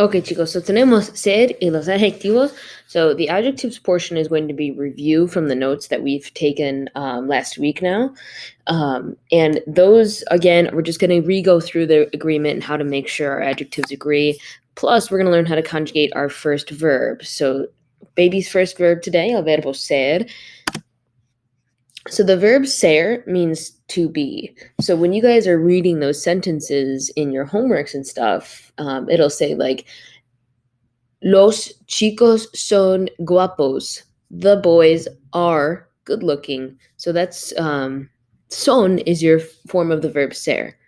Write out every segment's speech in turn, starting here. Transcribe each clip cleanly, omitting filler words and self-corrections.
Ok, chicos, so tenemos ser y los adjetivos. So the adjectives portion is going to be review from the notes that we've taken last week now. And those, again, we're just going to re-go through the agreement and how to make sure our adjectives agree. Plus, we're going to learn how to conjugate our first verb. So baby's first verb today, el verbo ser. So the verb ser means to be. So when you guys are reading those sentences in your homeworks and stuff, it'll say like, los chicos son guapos. The boys are good looking. So that's son is your form of the verb ser.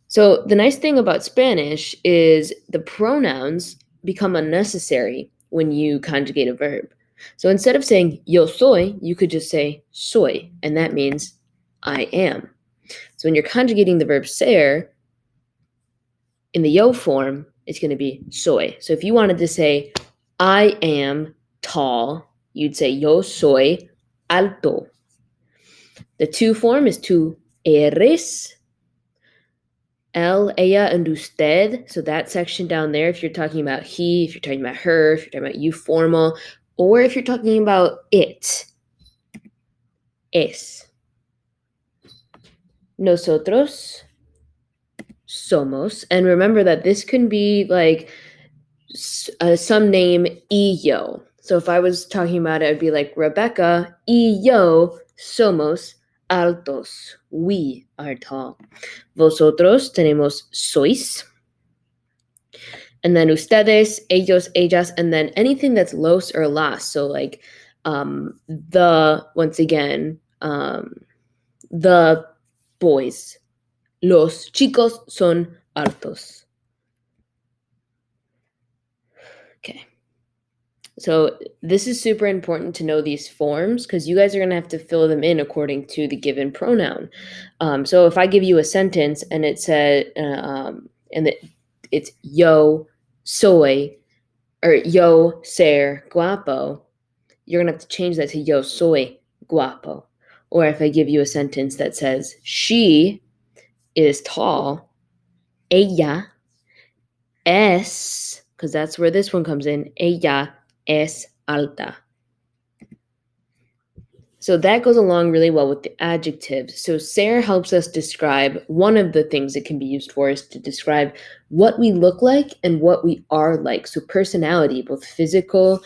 So the nice thing about Spanish is the pronouns become unnecessary when you conjugate a verb. So instead of saying yo soy, you could just say soy, and that means I am. So when you're conjugating the verb ser in the yo form, it's going to be soy. So if you wanted to say I am tall, you'd say yo soy alto. The tú form is tú eres. Él, ella, and usted. So that section down there, if you're talking about he, if you're talking about her, if you're talking about you formal, or if you're talking about it, es. Nosotros somos. And remember that this can be like some name y yo. So if I was talking about it, I'd be like Rebecca y yo somos altos. We are tall. Vosotros tenemos sois. And then ustedes, ellos, ellas, and then anything that's los or las. So like once again, the boys. Los chicos son altos. Okay. So this is super important to know these forms because you guys are going to have to fill them in according to the given pronoun. So if I give you a sentence and it said, it's yo soy or yo ser guapo, you're going to have to change that to yo soy guapo. Or if I give you a sentence that says she is tall, ella es, because that's where this one comes in, ella es alta. So that goes along really well with the adjectives. So ser helps us describe one of the things it can be used for is to describe what we look like and what we are like. So personality, both physical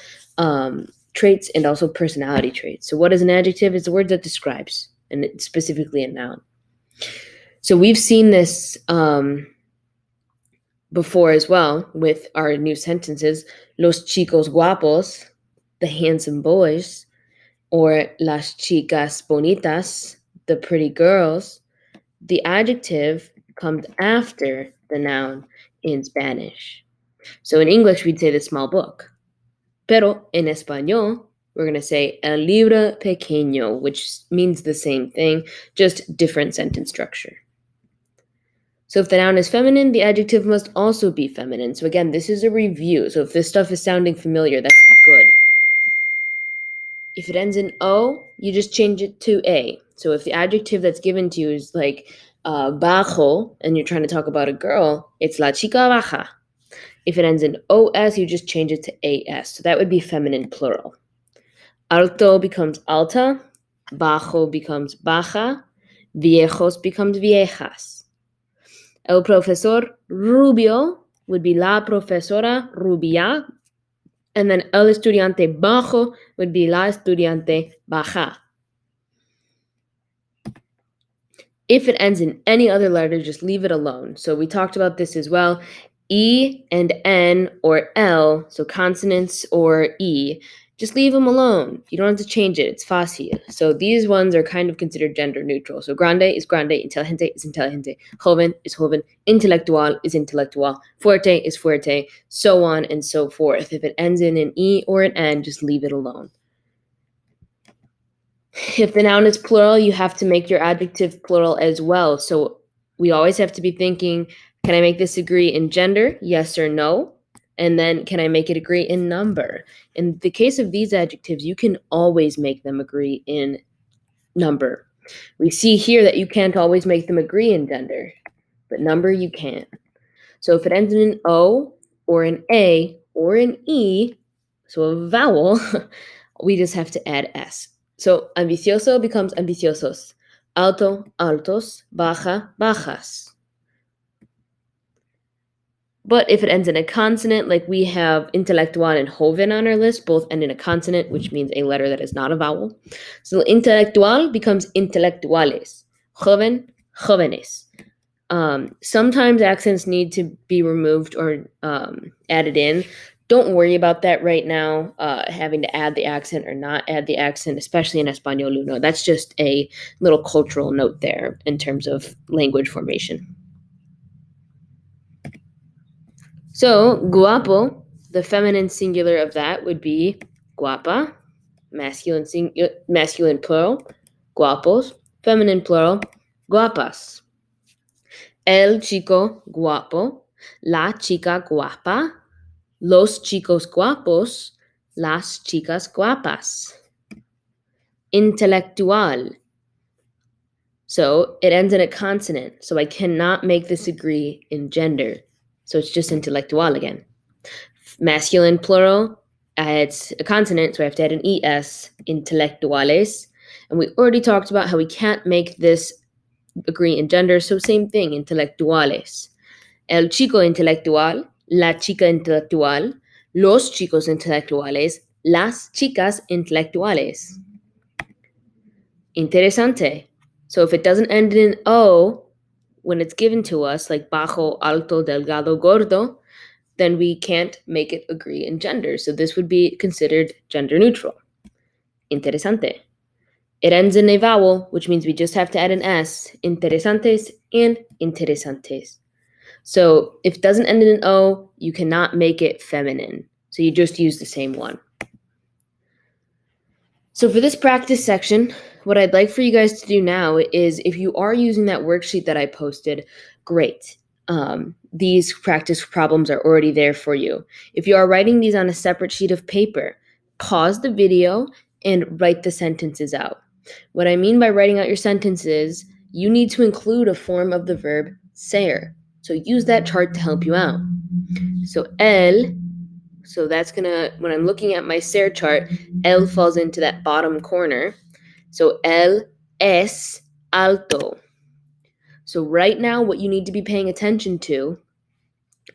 traits and also personality traits. So what is an adjective? It's a word that describes, and it's specifically a noun. So we've seen this before as well with our new sentences. Los chicos guapos, the handsome boys, or las chicas bonitas, the pretty girls. The adjective comes after the noun in Spanish. So in English, we'd say the small book. Pero en español, we're going to say el libro pequeño, which means the same thing, just different sentence structure. So if the noun is feminine, the adjective must also be feminine. So again, this is a review. So if this stuff is sounding familiar, that's good. If it ends in O, you just change it to A. So if the adjective that's given to you is like bajo, and you're trying to talk about a girl, it's la chica baja. If it ends in OS, you just change it to AS. So that would be feminine plural. Alto becomes alta, bajo becomes baja, viejos becomes viejas. El profesor rubio would be la profesora rubia, and then el estudiante bajo would be la estudiante baja. If it ends in any other letter, just leave it alone. So we talked about this as well. E and N or L, so consonants or E, just leave them alone. You don't have to change it. It's fácil. So these ones are kind of considered gender neutral. So grande is grande, inteligente is inteligente, joven is joven, intelectual is intelectual, fuerte is fuerte, so on and so forth. If it ends in an E or an N, just leave it alone. If the noun is plural, you have to make your adjective plural as well. So we always have to be thinking, can I make this agree in gender? Yes or no? And then can I make it agree in number? In the case of these adjectives, you can always make them agree in number. We see here that you can't always make them agree in gender, but number you can. So if it ends in an O or an A or an E, so a vowel, we just have to add S. So ambicioso becomes ambiciosos. Alto, altos. Baja, bajas. But if it ends in a consonant, like we have intelectual and joven on our list, both end in a consonant, which means a letter that is not a vowel. So intelectual becomes intelectuales. Joven, jóvenes. Sometimes accents need to be removed or added in. Don't worry about that right now, having to add the accent or not add the accent, especially in Español Uno. That's just a little cultural note there in terms of language formation. So, guapo, the feminine singular of that would be guapa, masculine plural, guapos, feminine plural, guapas. El chico guapo, la chica guapa, los chicos guapos, las chicas guapas. Intelectual. So it ends in a consonant, so I cannot make this agree in gender. So it's just intelectual again. Masculine plural, it's a consonant, so I have to add an ES, intelectuales. And we already talked about how we can't make this agree in gender, so same thing, intelectuales. El chico intelectual, la chica intelectual, los chicos intelectuales, las chicas intelectuales. Interesante. So if it doesn't end in O when it's given to us, like bajo, alto, delgado, gordo, then we can't make it agree in gender. So this would be considered gender neutral. Interesante. It ends in a vowel, which means we just have to add an S. Interesantes and interesantes. So if it doesn't end in an O, you cannot make it feminine. So you just use the same one. So for this practice section, what I'd like for you guys to do now is, if you are using that worksheet that I posted, great. These practice problems are already there for you. If you are writing these on a separate sheet of paper, pause the video and write the sentences out. What I mean by writing out your sentences, you need to include a form of the verb ser. So use that chart to help you out. So él, so that's gonna, when I'm looking at my ser chart, él falls into that bottom corner. So él es alto. So right now, what you need to be paying attention to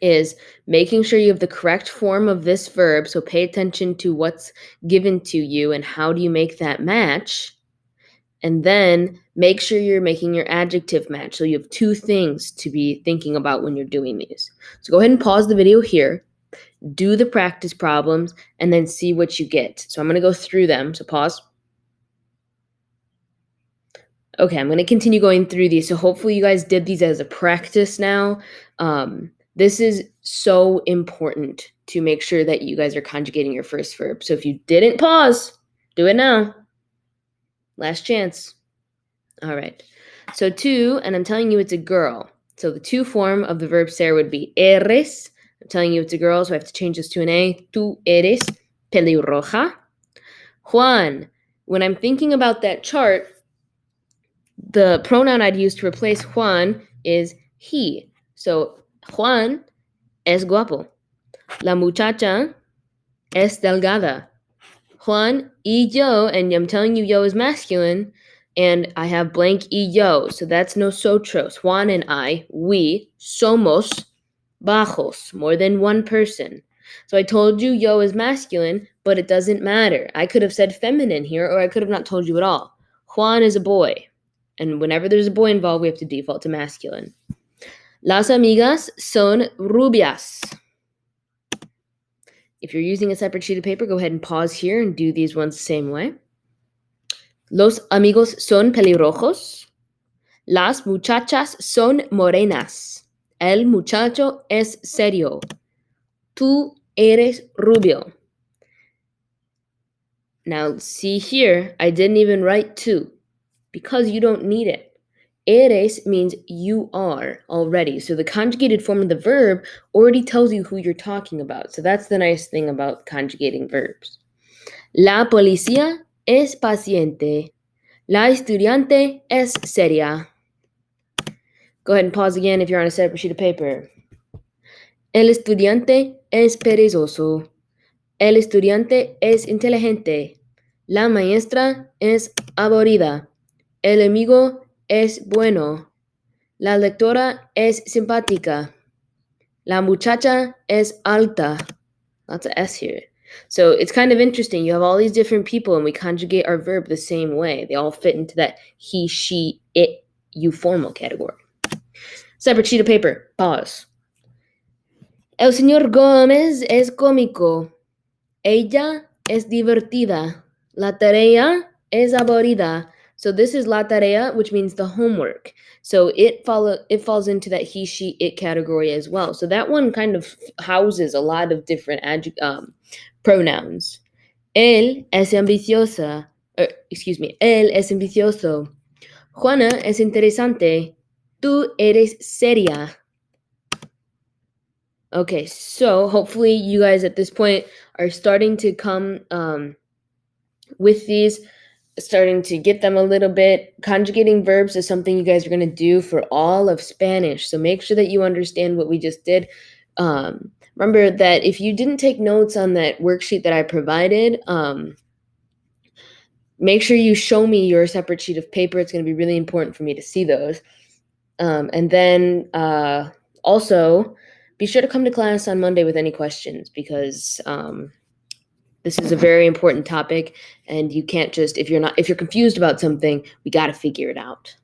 is making sure you have the correct form of this verb. So pay attention to what's given to you and how do you make that match. And then make sure you're making your adjective match. So you have two things to be thinking about when you're doing these. So go ahead and pause the video here, do the practice problems, and then see what you get. So I'm going to go through them. So pause. Okay, I'm going to continue going through these. So hopefully you guys did these as a practice now. This is so important to make sure that you guys are conjugating your first verb. So if you didn't pause, do it now. Last chance. All right. So to, and I'm telling you it's a girl. So the to form of the verb ser would be eres. I'm telling you it's a girl, so I have to change this to an A. Tú eres pelirroja. Juan. When I'm thinking about that chart, the pronoun I'd use to replace Juan is he. So Juan es guapo. La muchacha es delgada. Juan y yo, and I'm telling you yo is masculine, and I have blank y yo, so that's nosotros. Juan and I, we, somos bajos, more than one person. So I told you yo is masculine, but it doesn't matter. I could have said feminine here, or I could have not told you at all. Juan is a boy, and whenever there's a boy involved, we have to default to masculine. Las amigas son rubias. If you're using a separate sheet of paper, go ahead and pause here and do these ones the same way. Los amigos son pelirrojos. Las muchachas son morenas. El muchacho es serio. Tú eres rubio. Now, see here, I didn't even write tú because you don't need it. Eres means you are already. So the conjugated form of the verb already tells you who you're talking about. So that's the nice thing about conjugating verbs. La policía es paciente. La estudiante es seria. Go ahead and pause again if you're on a separate sheet of paper. El estudiante es perezoso. El estudiante es inteligente. La maestra es aburrida. El amigo es bueno. La lectora es simpática. La muchacha es alta. Lots of S here. So it's kind of interesting. You have all these different people, and we conjugate our verb the same way. They all fit into that he, she, it, you formal category. Separate sheet of paper. Pause. El señor Gómez es cómico. Ella es divertida. La tarea es aburrida. So this is la tarea, which means the homework. So it falls into that he, she, it category as well. So that one kind of houses a lot of different pronouns. Él es ambiciosa. Él es ambicioso. Juana es interesante. Tú eres seria. Okay, so hopefully you guys at this point are starting to come with these, starting to get them a little bit. Conjugating verbs is something you guys are going to do for all of Spanish. So make sure that you understand what we just did. Remember that if you didn't take notes on that worksheet that I provided, make sure you show me your separate sheet of paper. It's going to be really important for me to see those. And then also be sure to come to class on Monday with any questions, because this is a very important topic, and you can't just, if you're confused about something, we got to figure it out.